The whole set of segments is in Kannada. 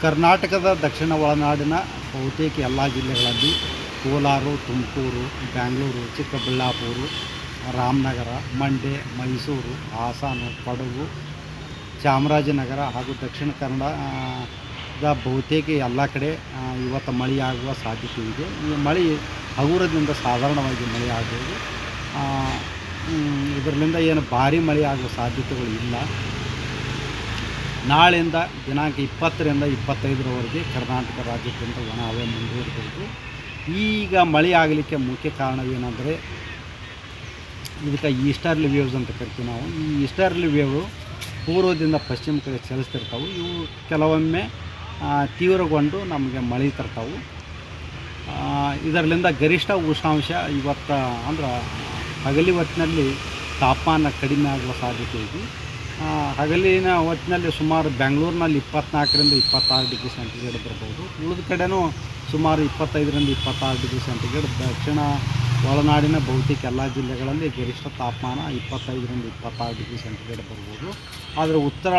ಕರ್ನಾಟಕದ ದಕ್ಷಿಣ ಒಳನಾಡಿನ ಬಹುತೇಕ ಎಲ್ಲ ಜಿಲ್ಲೆಗಳಲ್ಲಿ ಕೋಲಾರ, ತುಮಕೂರು, ಬೆಂಗಳೂರು, ಚಿಕ್ಕಬಳ್ಳಾಪುರ, ರಾಮನಗರ, ಮಂಡ್ಯ, ಮೈಸೂರು, ಹಾಸನ, ಕೊಡಗು, ಚಾಮರಾಜನಗರ ಹಾಗೂ ದಕ್ಷಿಣ ಕನ್ನಡದ ಬಹುತೇಕ ಎಲ್ಲ ಕಡೆ ಇವತ್ತು ಮಳೆಯಾಗುವ ಸಾಧ್ಯತೆ ಇದೆ. ಈ ಮಳೆ ಹಗುರದಿಂದ ಸಾಧಾರಣವಾಗಿ ಮಳೆ ಆಗ್ಬೋದು. ಇದರಿಂದ ಏನು ಭಾರಿ ಮಳೆ ಆಗುವ ಸಾಧ್ಯತೆಗಳು ಇಲ್ಲ. ನಾಳೆಯಿಂದ ದಿನಾಂಕ 20ರಿಂದ 25ರವರೆಗೆ ಕರ್ನಾಟಕ ರಾಜ್ಯಾದ್ಯಂತ ಒಣ ಹವೆ ಮುಂದುವರಿಬಹುದು. ಈಗ ಮಳೆ ಆಗಲಿಕ್ಕೆ ಮುಖ್ಯ ಕಾರಣವೇನೆಂದರೆ ಇದಕ್ಕೆ ಈಸ್ಟರ್ಲಿ ವೇವ್ಸ್ ಅಂತ ಕರಿತೀವಿ ನಾವು. ಈ ಈಸ್ಟರ್ಲಿ ವೇವ್ ಪೂರ್ವದಿಂದ ಪಶ್ಚಿಮ ಕಡೆ ಚಲಿಸ್ತಿರ್ತಾವೆ. ಇವು ಕೆಲವೊಮ್ಮೆ ತೀವ್ರಗೊಂಡು ನಮಗೆ ಮಳೆ ತರ್ತಾವೆ. ಇದರಿಂದ ಗರಿಷ್ಠ ಉಷ್ಣಾಂಶ ಇವತ್ತು ಅಂದ್ರೆ ಹಗಲಿ ಹೊತ್ತಿನಲ್ಲಿ ತಾಪಮಾನ ಕಡಿಮೆ ಆಗುವ ಸಾಧ್ಯತೆ ಇದೆ. ಹಗಲಿನ ಹೊತ್ತಿನಲ್ಲಿ ಸುಮಾರು ಬೆಂಗಳೂರಿನಲ್ಲಿ 24ರಿಂದ 26 ಡಿಗ್ರಿ ಸೆಂಟಿಗ್ರೇಡ್ ಬರ್ಬೋದು. ಉಳಿದ ಕಡೆನೂ ಸುಮಾರು 25ರಿಂದ 26 ಡಿಗ್ರಿ ಸೆಂಟಿಗ್ರೇಡ್. ದಕ್ಷಿಣ ಒಳನಾಡಿನ ಬಹುತೇಕ ಎಲ್ಲ ಜಿಲ್ಲೆಗಳಲ್ಲಿ ಗರಿಷ್ಠ ತಾಪಮಾನ 25ರಿಂದ 26 ಡಿಗ್ರಿ ಸೆಂಟಿಗ್ರೇಡ್ ಬರ್ಬೋದು. ಆದರೆ ಉತ್ತರ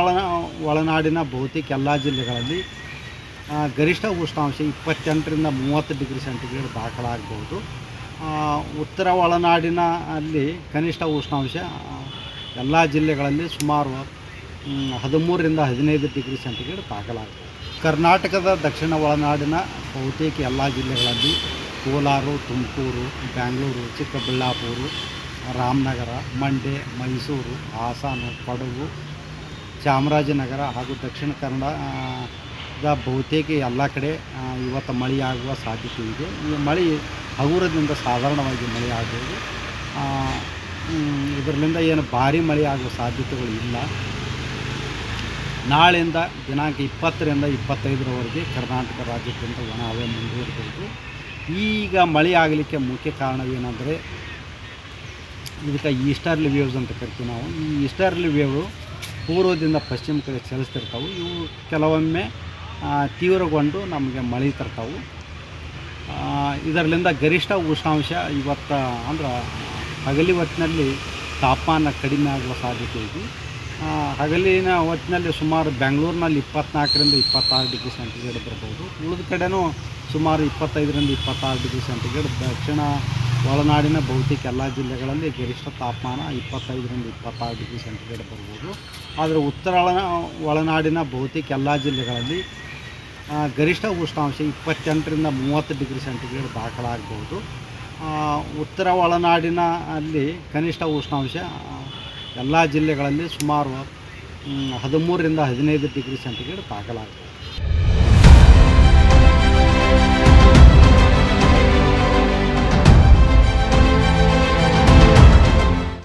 ಒಳನಾಡಿನ ಬಹುತೇಕ ಎಲ್ಲ ಜಿಲ್ಲೆಗಳಲ್ಲಿ ಗರಿಷ್ಠ ಉಷ್ಣಾಂಶ 28ರಿಂದ 30 ಡಿಗ್ರಿ ಸೆಂಟಿಗ್ರೇಡ್ ದಾಖಲಾಗಬಹುದು. ಉತ್ತರ ಒಳನಾಡಿನ ಅಲ್ಲಿ ಕನಿಷ್ಠ ಉಷ್ಣಾಂಶ ಎಲ್ಲ ಜಿಲ್ಲೆಗಳಲ್ಲಿ ಸುಮಾರು 13ರಿಂದ 15 ಡಿಗ್ರಿ ಸೆಂಟಿಗ್ರೇಡ್ ದಾಖಲಾಗಬಹುದು. ಕರ್ನಾಟಕದ ದಕ್ಷಿಣ ಒಳನಾಡಿನ ಬಹುತೇಕ ಎಲ್ಲ ಜಿಲ್ಲೆಗಳಲ್ಲಿ ಕೋಲಾರ, ತುಮಕೂರು, ಬೆಂಗಳೂರು, ಚಿಕ್ಕಬಳ್ಳಾಪುರ, ರಾಮನಗರ, ಮಂಡ್ಯ, ಮೈಸೂರು, ಹಾಸನ, ಕೊಡಗು, ಚಾಮರಾಜನಗರ ಹಾಗೂ ದಕ್ಷಿಣ ಕನ್ನಡದ ಬಹುತೇಕ ಎಲ್ಲ ಕಡೆ ಇವತ್ತು ಮಳೆಯಾಗುವ ಸಾಧ್ಯತೆ ಇದೆ. ಈ ಮಳೆ ಹಗುರದಿಂದ ಸಾಧಾರಣವಾಗಿ ಮಳೆ ಆಗ್ಬೋದು. ಇದರಿಂದ ಏನು ಭಾರಿ ಮಳೆ ಆಗುವ ಸಾಧ್ಯತೆಗಳು ಇಲ್ಲ. ನಾಳೆಯಿಂದ ದಿನಾಂಕ 20ರಿಂದ 25ರವರೆಗೆ ಕರ್ನಾಟಕ ರಾಜ್ಯಾದ್ಯಂತ ಒಣ ಹವೆ ಮುಂದುವರಿಬಹುದು. ಈಗ ಮಳೆ ಆಗಲಿಕ್ಕೆ ಮುಖ್ಯ ಕಾರಣವೇನೆಂದರೆ ಇದಕ್ಕೆ ಈಸ್ಟರ್ಲಿ ವೇವ್ಸ್ ಅಂತ ಕರಿತೀವಿ ನಾವು. ಈ ಈಸ್ಟರ್ಲಿ ವೇವ್ ಪೂರ್ವದಿಂದ ಪಶ್ಚಿಮ ಕಡೆ ಚಲಿಸ್ತಿರ್ತಾವೆ. ಇವು ಕೆಲವೊಮ್ಮೆ ತೀವ್ರಗೊಂಡು ನಮಗೆ ಮಳೆ ತರ್ತಾವೆ. ಇದರಿಂದ ಗರಿಷ್ಠ ಉಷ್ಣಾಂಶ ಇವತ್ತು ಅಂದ್ರೆ ಹಗಲಿ ಹೊತ್ತಿನಲ್ಲಿ ತಾಪಮಾನ ಕಡಿಮೆ ಆಗುವ ಸಾಧ್ಯತೆ ಇದೆ. ಹಗಲಿನ ಹೊತ್ತಿನಲ್ಲಿ ಸುಮಾರು ಬೆಂಗಳೂರಿನಲ್ಲಿ 24ರಿಂದ 26 ಡಿಗ್ರಿ ಸೆಂಟಿಗ್ರೇಡ್ ಬರ್ಬೋದು. ಉಳಿದ ಕಡೆನೂ ಸುಮಾರು 25ರಿಂದ 26 ಡಿಗ್ರಿ ಸೆಂಟಿಗ್ರೇಡ್. ದಕ್ಷಿಣ ಒಳನಾಡಿನ ಬಹುತೇಕ ಎಲ್ಲ ಜಿಲ್ಲೆಗಳಲ್ಲಿ ಗರಿಷ್ಠ ತಾಪಮಾನ 25ರಿಂದ 26 ಡಿಗ್ರಿ ಸೆಂಟಿಗ್ರೇಡ್ ಬರ್ಬೋದು. ಆದರೆ ಉತ್ತರ ಒಳನಾಡಿನ ಬಹುತೇಕ ಎಲ್ಲ ಜಿಲ್ಲೆಗಳಲ್ಲಿ ಗರಿಷ್ಠ ಉಷ್ಣಾಂಶ 28ರಿಂದ 30 ಡಿಗ್ರಿ ಸೆಂಟಿಗ್ರೇಡ್ ದಾಖಲಾಗಬಹುದು. ಉತ್ತರ ಒಳನಾಡಿನ ಅಲ್ಲಿ ಕನಿಷ್ಠ ಉಷ್ಣಾಂಶ ಎಲ್ಲ ಜಿಲ್ಲೆಗಳಲ್ಲಿ ಸುಮಾರು 13ರಿಂದ 15 ಡಿಗ್ರಿ ಸೆಂಟಿಗ್ರೇಡ್ ದಾಖಲಾಗಬಹುದು.